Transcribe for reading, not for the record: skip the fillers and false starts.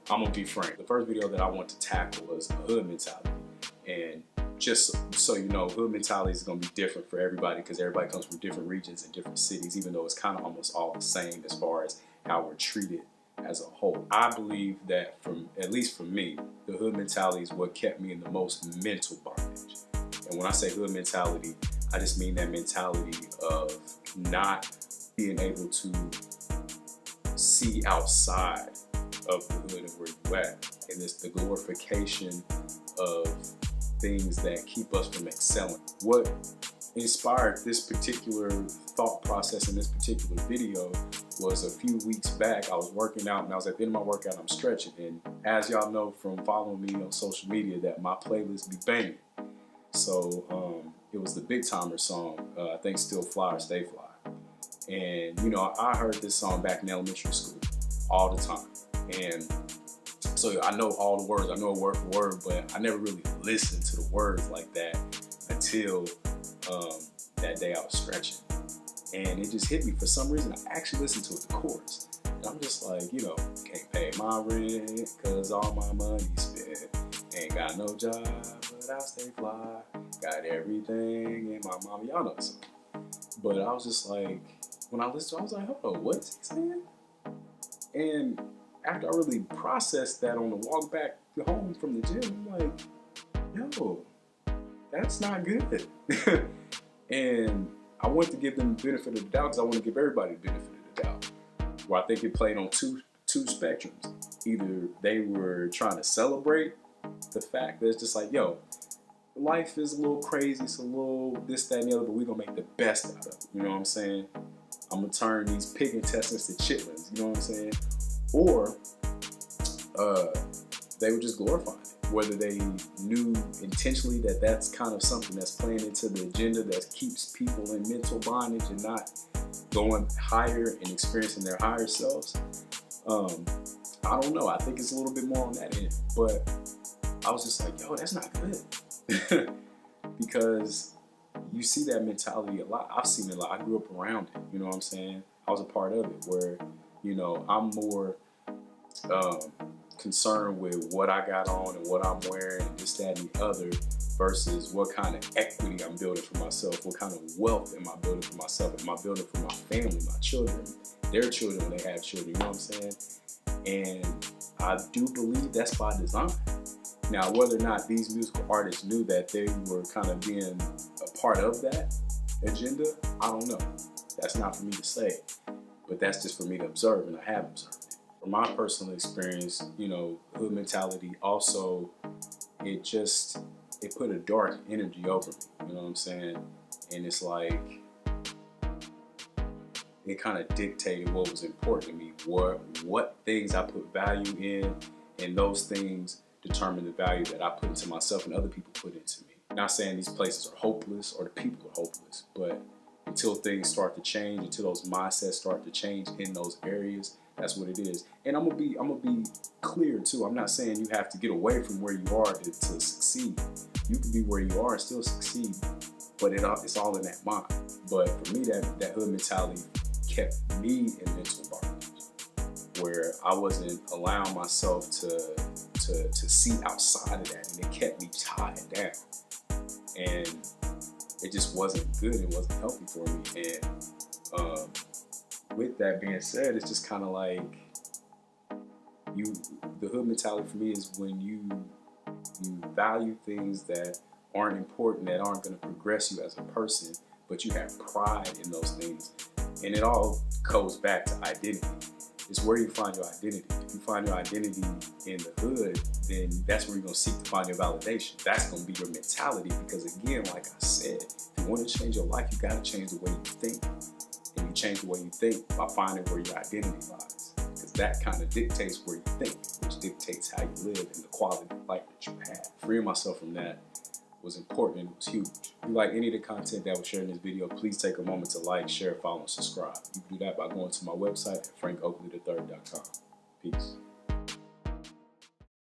I'm gonna be frank. The first video that I want to tackle was hood mentality. And just so you know, hood mentality is gonna be different for everybody because everybody comes from different regions and different cities, even though it's kind of almost all the same as far as how we're treated as a whole. I believe that at least for me, the hood mentality is what kept me in the most mental bondage. And when I say hood mentality, I just mean that mentality of not being able to see outside of the hood and where you at. And it's the glorification of things that keep us from excelling. What inspired this particular thought process in this particular video was a few weeks back. I was working out and I was at the end of my workout, I'm stretching. And as y'all know from following me on social media that my playlist be banging. So it was the Big Timer song, I think Still Fly or Stay Fly. And you know, I heard this song back in elementary school all the time. And so I know all the words, I know it word for word, but I never really listened to the words like that until that day I was stretching. And it just hit me. For some reason, I actually listened to it, the chorus. And I'm just like, you know, can't pay my rent cause all my money spent. Ain't got no job, but I stay fly. Got everything in my mama. Y'all know the song. But I was just like, when I listened to it, I was like, hold on, what is he saying? And after I really processed that on the walk back home from the gym, I'm like, yo, that's not good. And I want to give them the benefit of the doubt because I want to give everybody the benefit of the doubt. Where I think it played on two spectrums. Either they were trying to celebrate the fact that it's just like, yo, life is a little crazy, it's a little this, that, and the other, but we're going to make the best out of it. You know what I'm saying? I'm going to turn these pig intestines to chitlins. You know what I'm saying? Or they were just glorifying it. Whether they knew intentionally that that's kind of something that's playing into the agenda that keeps people in mental bondage and not going higher and experiencing their higher selves. I don't know. I think it's a little bit more on that end. But I was just like, yo, that's not good. Because you see that mentality a lot. I've seen it a lot. I grew up around it. You know what I'm saying? I was a part of it where, you know, I'm more concerned with what I got on and what I'm wearing and this, that, and the other versus what kind of equity I'm building for myself. What kind of wealth am I building for myself? Am I building for my family, my children, their children when they have children? You know what I'm saying? And I do believe that's by design. Now, whether or not these musical artists knew that they were kind of being a part of that agenda, I don't know. That's not for me to say, but that's just for me to observe, and I have observed it. From my personal experience, you know, hood mentality also, it put a dark energy over me, you know what I'm saying? And it's like, it kind of dictated what was important to me, what things I put value in, and those things determine the value that I put into myself and other people put into me. Not saying these places are hopeless or the people are hopeless, but until things start to change, until those mindsets start to change in those areas, that's what it is. And I'm gonna be clear too. I'm not saying you have to get away from where you are to succeed. You can be where you are and still succeed, but it's all in that mind. But for me, that hood mentality kept me in mental bondage, where I wasn't allowing myself to see outside of that, and it kept me tied down. And it just wasn't good, it wasn't healthy for me. And with that being said, it's just kind of like the hood mentality for me is when you value things that aren't important, that aren't going to progress you as a person, but you have pride in those things. And it all goes back to identity. It's where you find your identity. If you find your identity in the hood, then that's where you're going to seek to find your validation. That's going to be your mentality because, again, like I said, if you want to change your life, you got to change the way you think. And you change the way you think by finding where your identity lies. Because that kind of dictates where you think, which dictates how you live and the quality of life that you have. Freeing myself from that was important and it was huge. If you like any of the content that was shared in this video, please take a moment to like, share, follow, and subscribe. You can do that by going to my website at frankoakley3rd.com. Peace.